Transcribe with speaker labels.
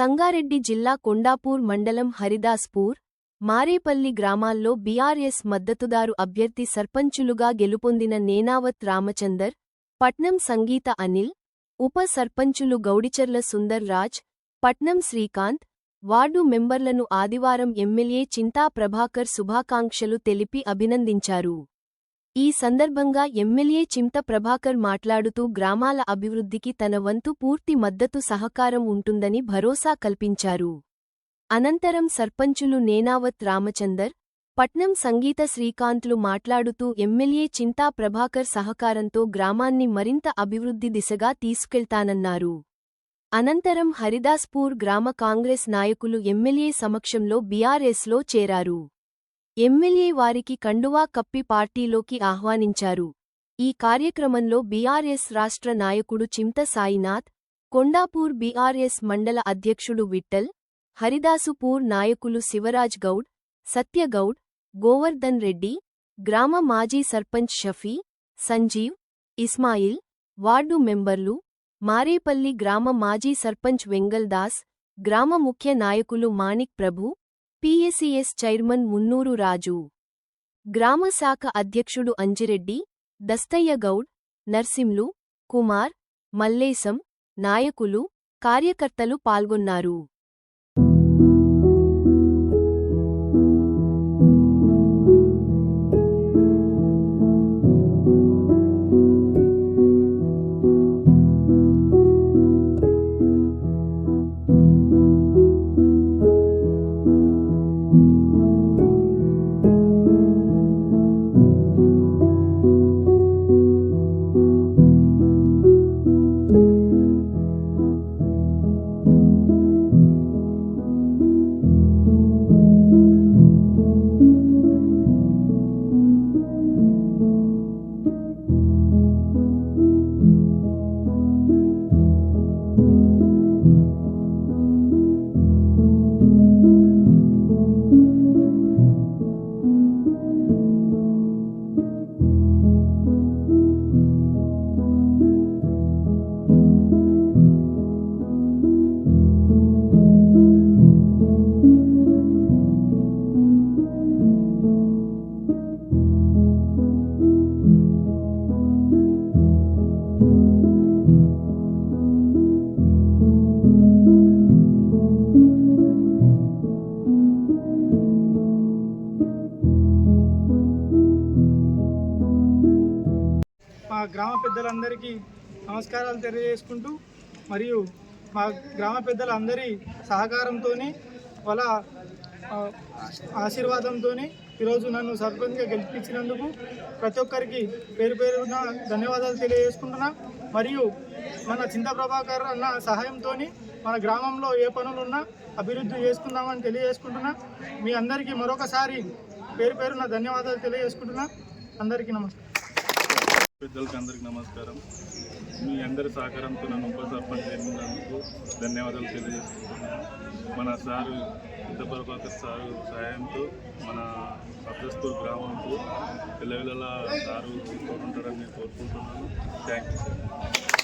Speaker 1: సంగారెడ్డి జిల్లా కొండాపూర్ మండలం హరిదాస్పూర్, మారేపల్లి గ్రామాల్లో బీఆర్ఎస్ మద్దతుదారు అభ్యర్థి సర్పంచులుగా గెలుపొందిన నేనావత్ రామచందర్, పట్నం సంగీత అనిల్, ఉప సర్పంచులు గౌడిచర్ల సుందర్ రాజ్, పట్నం శ్రీకాంత్, వార్డు మెంబర్లను ఆదివారం ఎమ్మెల్యే చింతా ప్రభాకర్ శుభాకాంక్షలు తెలిపి అభినందించారు. ఈ సందర్భంగా ఎమ్మెల్యే చింత ప్రభాకర్ మాట్లాడుతూ గ్రామాల అభివృద్ధికి తన వంతు పూర్తి మద్దతు సహకారం ఉంటుందని భరోసా కల్పించారు. అనంతరం సర్పంచులు నేనావత్ రామచందర్, పట్నం సంగీత శ్రీకాంత్లు మాట్లాడుతూ ఎమ్మెల్యే చింతా ప్రభాకర్ సహకారంతో గ్రామాన్ని మరింత అభివృద్ధి దిశగా తీసుకెళ్తానన్నారు. అనంతరం హరిదాస్పూర్ గ్రామ కాంగ్రెస్ నాయకులు ఎమ్మెల్యే సమక్షంలో బీఆర్ఎస్లో చేరారు. ఎమ్మెల్యే వారికి కండువా కప్పి పార్టీలోకి ఆహ్వానించారు. ఈ కార్యక్రమంలో బీఆర్ఎస్ రాష్ట్ర నాయకుడు చింత సాయినాథ్, కొండాపూర్ బీఆర్ఎస్ మండల అధ్యక్షుడు విఠ్ఠల్, హరిదాసుపూర్ నాయకులు శివరాజ్ గౌడ్, సత్యగౌడ్, గోవర్ధన్ రెడ్డి, గ్రామ మాజీ సర్పంచ్ షఫీ, సంజీవ్, ఇస్మాయిల్, వార్డు మెంబర్లు, మారేపల్లి గ్రామ మాజీ సర్పంచ్ వెంగల్ దాస్, గ్రామ ముఖ్య నాయకులు మాణిక్ ప్రభు, పీఏసీఎస్ చైర్మన్ మున్నూరు రాజు, గ్రామ శాఖ అధ్యక్షుడు అంజిరెడ్డి, దస్తయ్య గౌడ్, నర్సింలు, కుమార్, మల్లేశం, నాయకులు, కార్యకర్తలు పాల్గొన్నారు.
Speaker 2: మా గ్రామ పెద్దలందరికీ నమస్కారాలు తెలియజేసుకుంటూ, మరియు మా గ్రామ పెద్దలందరి సహకారంతో వాళ్ళ ఆశీర్వాదంతో ఈరోజు నన్ను సర్పంచ్గా గెలిపించినందుకు ప్రతి ఒక్కరికి పేరు పేరున ధన్యవాదాలు తెలియజేసుకుంటున్నా. మరియు మన చింత ప్రభాకర్ అన్న సహాయంతో మన గ్రామంలో ఏ పనులున్నా అభివృద్ధి చేసుకుందామని తెలియజేసుకుంటున్నా. మీ అందరికీ మరొకసారి పేరు పేరున ధన్యవాదాలు తెలియజేసుకుంటున్నా. అందరికీ నమస్కారం.
Speaker 3: పెద్దలకు అందరికీ నమస్కారం. మీ అందరి సహకారంతో నన్ను ఉప సర్పంచ్ చేసినందుకు ధన్యవాదాలు తెలియజేసుకుంటున్నాను. మన సారు చింత ప్రభాకర్ సారు సహాయంతో మన హరిదాస్పూర్ గ్రామంకు పిల్లల సారు తోడుంటారని కోరుకుంటున్నాను. Thank you.